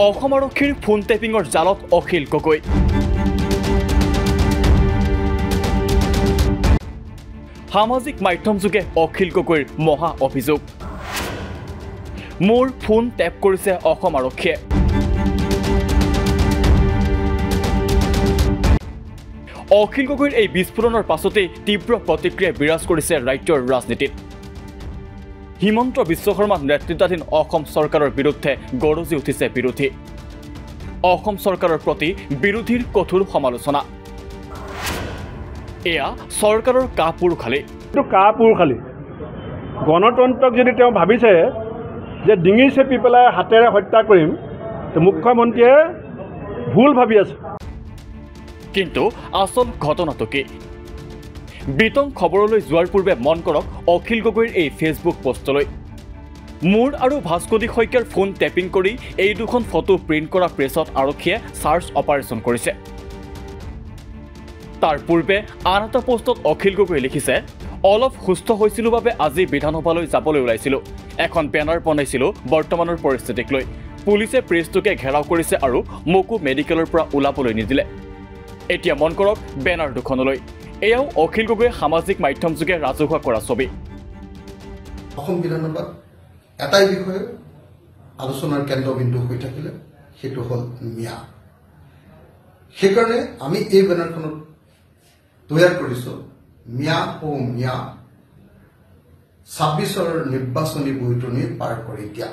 অসম আৰক্ষীৰ ফোন টেপিঙৰ জালত অখিল গগৈ। সামাজিক মাধ্যম যোগে অখিল গগৈৰ মহা অভিযোগ। মোৰ ফোন টেপ কৰিছে অসম আৰক্ষীয়ে। অখিল গগৈৰ এই বিস্ফোৰণৰ পাছতেই তীব্ৰ প্ৰতিক্ৰিয়া বিৰাজ কৰিছে ৰাজ্যৰ ৰাজনীতিত। হিমন্ত বিশ্ব শৰ্মা নেতৃত্বাধীন অসম চৰকাৰৰ বিৰুদ্ধে গৰজি উঠিছে বিৰোধী। অসম চৰকাৰৰ প্ৰতি বিৰোধীৰ কঠোৰ সমালোচনা। এয়া চৰকাৰৰ কাপুৰুষালি। গণতন্ত্ৰক যদি তেওঁ ভাবিছে যে ডিঙি চেপি পেলাই হাতেৰে হত্যা কৰিম, মুখ্যমন্ত্ৰীয়ে ভুল ভাবি আছে। কিন্তু আচল ঘটনাটো কি? বিতং খবৰলৈ যোৱাৰ পূৰ্বে মন কৰক অখিল গগৈৰ এই ফেচবুক পোষ্টলৈ। মোৰ আৰু ভাস্কতি শইকীয়াৰ ফোন টেপিং কৰি এই দুখন ফটো প্ৰিণ্ট কৰা প্ৰেছত আৰক্ষীয়ে চাৰ্চ অপাৰেশ্যন কৰিছে। তাৰ পূৰ্বে আন এটা পোষ্টত অখিল গগৈয়ে লিখিছে, অলপ সুস্থ হৈছিলোঁ বাবে আজি বিধানসভালৈ যাবলৈ ওলাইছিলোঁ। এখন বেনাৰ বনাইছিলোঁ বৰ্তমানৰ পৰিস্থিতিক লৈ। পুলিচে প্ৰেছটোকে ঘেৰাও কৰিছে আৰু মোকো মেডিকেলৰ পৰা ওলাবলৈ নিদিলে। এতিয়া মন কৰক বেনাৰ দুখনলৈ। এয়াও অখিল গগৈয়ে সামাজিক মাধ্যম যোগে ৰাজহুৱা কৰা ছবি। অসম বিধানসভাত এটাই বিষয়ে আলোচনাৰ কেন্দ্ৰবিন্দু হৈ থাকিলে, সেইটো হ'ল ম্যাদ। সেইকাৰণে আমি এই বেনাৰখনত তৈয়াৰ কৰিছোঁ ম্যাদ ও ম্যাদ ২৬ৰ নিৰ্বাচনী বৈতৰণি পাৰ কৰি দিয়া।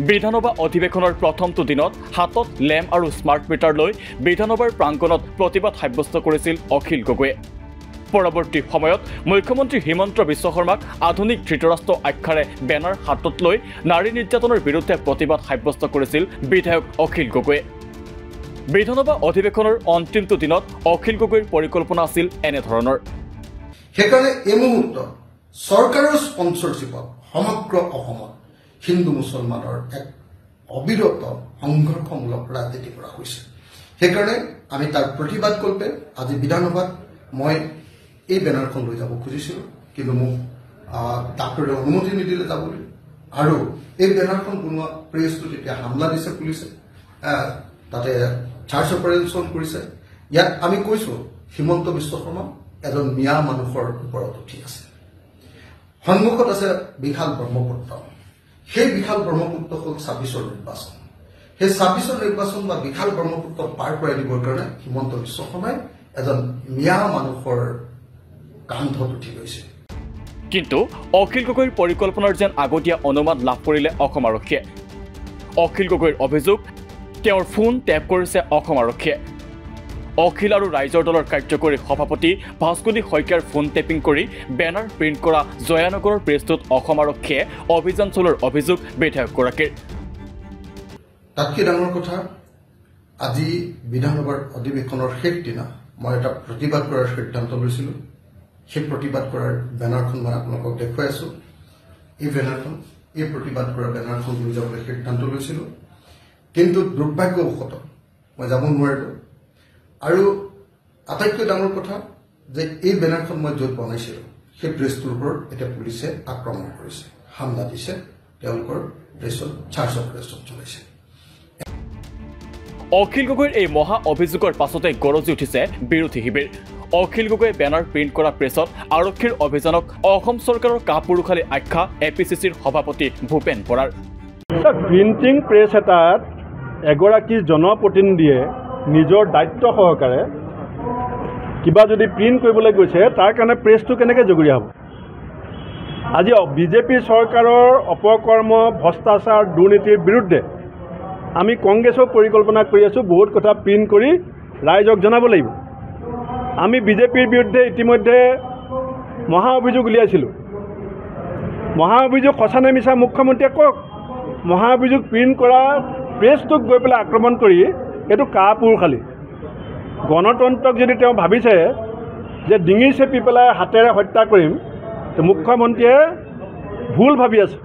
বিধানসভা অধিৱেশনৰ প্ৰথমটো দিনত হাতত লেম্প আৰু স্মাৰ্ট মিটাৰ লৈ বিধানসভাৰ প্ৰাংগণত প্ৰতিবাদ সাব্যস্ত কৰিছিল অখিল গগৈয়ে। পৰৱৰ্তী সময়ত মুখ্যমন্ত্ৰী হিমন্ত বিশ্ব শৰ্মাক আধুনিক ধৃতৰাষ্ট্ৰ আখ্যাৰে বেনাৰ হাতত লৈ নাৰী নিৰ্যাতনৰ বিৰুদ্ধে প্ৰতিবাদ সাব্যস্ত কৰিছিল বিধায়ক অখিল গগৈয়ে। বিধানসভা অধিৱেশনৰ অন্তিমটো দিনত অখিল গগৈৰ পৰিকল্পনা আছিল এনেধৰণৰ। সেইকাৰণে এই মুহূৰ্তত চৰকাৰৰ স্পন্সৰশ্বিপত সমগ্ৰ অসমত হিন্দু মুছলমানৰ এক অবিৰত সংঘৰ্ষমূলক ৰাজনীতি কৰা হৈছে। সেইকাৰণে আমি তাৰ প্ৰতিবাদ কল্পে আজি বিধানসভাত মই এই বেনাৰখন লৈ যাব খুজিছিলোঁ, কিন্তু মোক ডাক্তৰে অনুমতি নিদিলে যাবলৈ। আৰু এই বেনাৰখন বনোৱা প্ৰেছটো তেতিয়া হামলা দিছে পুলিচে, তাতে চাৰ্জ অপাৰেশ্যন কৰিছে। ইয়াত আমি কৈছোঁ হিমন্ত বিশ্ব শৰ্মা এজন মিয়া মানুহৰ ওপৰত উঠি আছে। সন্মুখত আছে বিশাল ব্ৰহ্মপুত্ৰ। সেই বিশাল ব্ৰহ্মপুত্ৰ হ'ল ২৬ৰ নিৰ্বাচন। সেই ২৬ৰ নিৰ্বাচন বা বিশাল ব্ৰহ্মপুত্ৰ পাৰ কৰাই দিবৰ কাৰণে হিমন্ত বিশ্ব শৰ্মাই এজন মিয়া মানুহৰ কান্ধত উঠি গৈছে। কিন্তু অখিল গগৈৰ পৰিকল্পনাৰ যেন আগতীয়া অনুমান লাভ কৰিলে অসম আৰক্ষীয়ে। অখিল গগৈৰ অভিযোগ, তেওঁৰ ফোন টেপ কৰিছে অসম আৰক্ষীয়ে। অখিল আৰু ৰাইজৰ দলৰ কাৰ্যকৰী সভাপতি ভাস্কতি শইকীয়াৰ ফোন টেপিং কৰি বেনাৰ প্ৰিণ্ট কৰা জয়ানগৰৰ প্ৰেছটোত অসম আৰক্ষীয়ে অভিযান চলোৱাৰ অভিযোগ বিধায়কগৰাকীৰ। তাতকৈ ডাঙৰ কথা, আজি বিধানসভাৰ অধিৱেশনৰ শেষ দিনা মই এটা প্ৰতিবাদ কৰাৰ সিদ্ধান্ত লৈছিলোঁ। সেই প্ৰতিবাদ কৰাৰ বেনাৰখন মই আপোনালোকক দেখুৱাই আছোঁ। এই বেনাৰখন, এই প্ৰতিবাদ কৰা বেনাৰখন লৈ যাবলৈ সিদ্ধান্ত লৈছিলোঁ, কিন্তু দুৰ্ভাগ্যবশতঃ মই যাব নোৱাৰিলোঁ। আৰু আটাইতকৈ ডাঙৰ কথা যে এই বেনাৰখন মই য'ত বনাইছিলোঁ সেই প্ৰেছটোৰ ওপৰত এতিয়া পুলিচে আক্ৰমণ কৰিছে, হামলা দিছে, তেওঁলোকৰ প্ৰেছত চাৰ্জ অপাৰেশ্যন চলাইছে। অখিল গগৈৰ এই মহা অভিযোগৰ পাছতে গৰজি উঠিছে বিৰোধী শিবিৰ। অখিল গগৈয়ে বেনাৰ প্ৰিণ্ট কৰা প্ৰেছত আৰক্ষীৰ অভিযানক অসম চৰকাৰৰ কাপুৰুষালি আখ্যা APCCৰ সভাপতি ভূপেন বৰাৰ। প্ৰিণ্টিং প্ৰেছ এটাত এগৰাকী জনপ্ৰতিনিধিয়ে নিজৰ দায়িত্ব সহকাৰে কিবা যদি প্ৰিণ্ট কৰিবলৈ গৈছে, তাৰ কাৰণে প্ৰেছটো কেনেকৈ জগৰীয়া হ'ব? আজি বিজেপি চৰকাৰৰ অপকৰ্ম, ভ্ৰষ্টাচাৰ, দুৰ্নীতিৰ বিৰুদ্ধে আমি কংগ্ৰেছক পৰিকল্পনা কৰি আছোঁ বহুত কথা প্ৰিণ্ট কৰি ৰাইজক জনাব লাগিব। আমি বিজেপিৰ বিৰুদ্ধে ইতিমধ্যে মহা অভিযোগ উলিয়াইছিলোঁ। মহা অভিযোগ সঁচা নে মিছা মুখ্যমন্ত্ৰীয়ে কওক। মহা অভিযোগ প্ৰিণ্ট কৰা প্ৰেছটোক গৈ পেলাই আক্ৰমণ কৰি এইটো কাপুৰুষালি। গণতন্ত্ৰক যদি তেওঁ ভাবিছে যে ডিঙি চেপি পেলাই হাতেৰে হত্যা কৰিম, মুখ্যমন্ত্ৰীয়ে ভুল ভাবি আছে।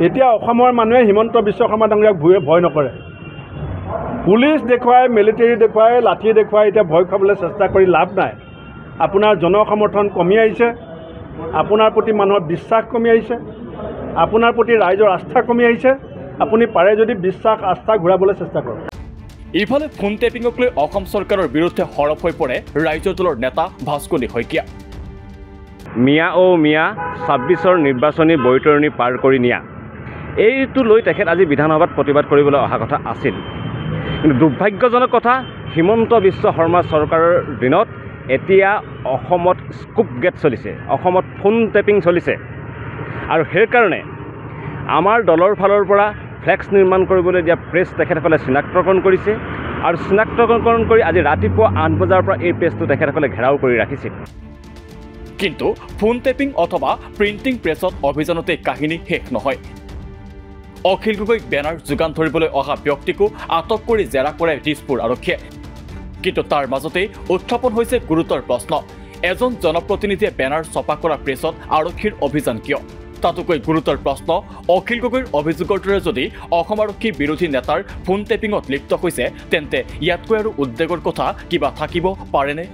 এতিয়া অসমৰ মানুহে হিমন্ত বিশ্ব শৰ্মা ডাঙৰীয়াক ভয় নকৰে। পুলিচ দেখুৱাই, মিলিটেৰী দেখুৱাই, লাঠি দেখুৱাই এতিয়া ভয় খুৱাবলৈ চেষ্টা কৰি লাভ নাই। আপোনাৰ জনসমৰ্থন কমি আহিছে, আপোনাৰ প্ৰতি মানুহৰ বিশ্বাস কমি আহিছে, আপোনাৰ প্ৰতি ৰাইজৰ আস্থা কমি আহিছে, আপুনি পাৰে যদি বিশ্বাস আস্থা ঘূৰাবলৈ চেষ্টা কৰক। ইফালে ফোন টেপিঙক লৈ অসম চৰকাৰৰ বিৰুদ্ধে সৰব হৈ পৰে ৰাইজৰ দলৰ নেতা ভাস্কনী শইকীয়া। মিয়া অ' মিয়া 26ৰ নিৰ্বাচনী বৈতৰণি পাৰ কৰি নিয়া, এইটো লৈ তেখেত আজি বিধানসভাত প্ৰতিবাদ কৰিবলৈ অহা কথা আছিল। কিন্তু দুৰ্ভাগ্যজনক কথা, হিমন্ত বিশ্ব শৰ্মা চৰকাৰৰ দিনত এতিয়া অসমত স্কুপ গেট চলিছে, অসমত ফোন টেপিং চলিছে। আৰু সেইকাৰণে আমাৰ দলৰ ফালৰ পৰা ফ্লেক্স নিৰ্মাণ কৰিবলৈ দিয়া প্ৰেছ তেখেতসকলে চিনাক্তকৰণ কৰিছে আৰু চিনাক্তকৰণ কৰি আজি ৰাতিপুৱা 8 বজাৰ পৰা এই প্ৰেছটো তেখেতসকলে ঘেৰাও কৰি ৰাখিছিল। কিন্তু ফোন টেপিং অথবা প্ৰিণ্টিং প্ৰেছত অভিযানতে কাহিনী শেষ নহয়। অখিল গগৈক বেনাৰ যোগান ধৰিবলৈ অহা ব্যক্তিকো আটক কৰি জেৰা কৰে দিছপুৰ আৰক্ষীয়ে। কিন্তু তাৰ মাজতেই উত্থাপন হৈছে গুৰুতৰ প্ৰশ্ন, এজন জনপ্ৰতিনিধিয়ে বেনাৰ ছপা কৰা প্ৰেছত আৰক্ষীৰ অভিযান কিয়? তাতোকৈ গুৰুতৰ প্ৰশ্ন, অখিল গগৈৰ অভিযোগৰ দৰে যদি অসম আৰক্ষী বিৰোধী নেতাৰ ফোন টেপিঙত লিপ্ত হৈছে তেন্তে ইয়াতকৈ আৰু উদ্বেগৰ কথা কিবা থাকিব পাৰেনে?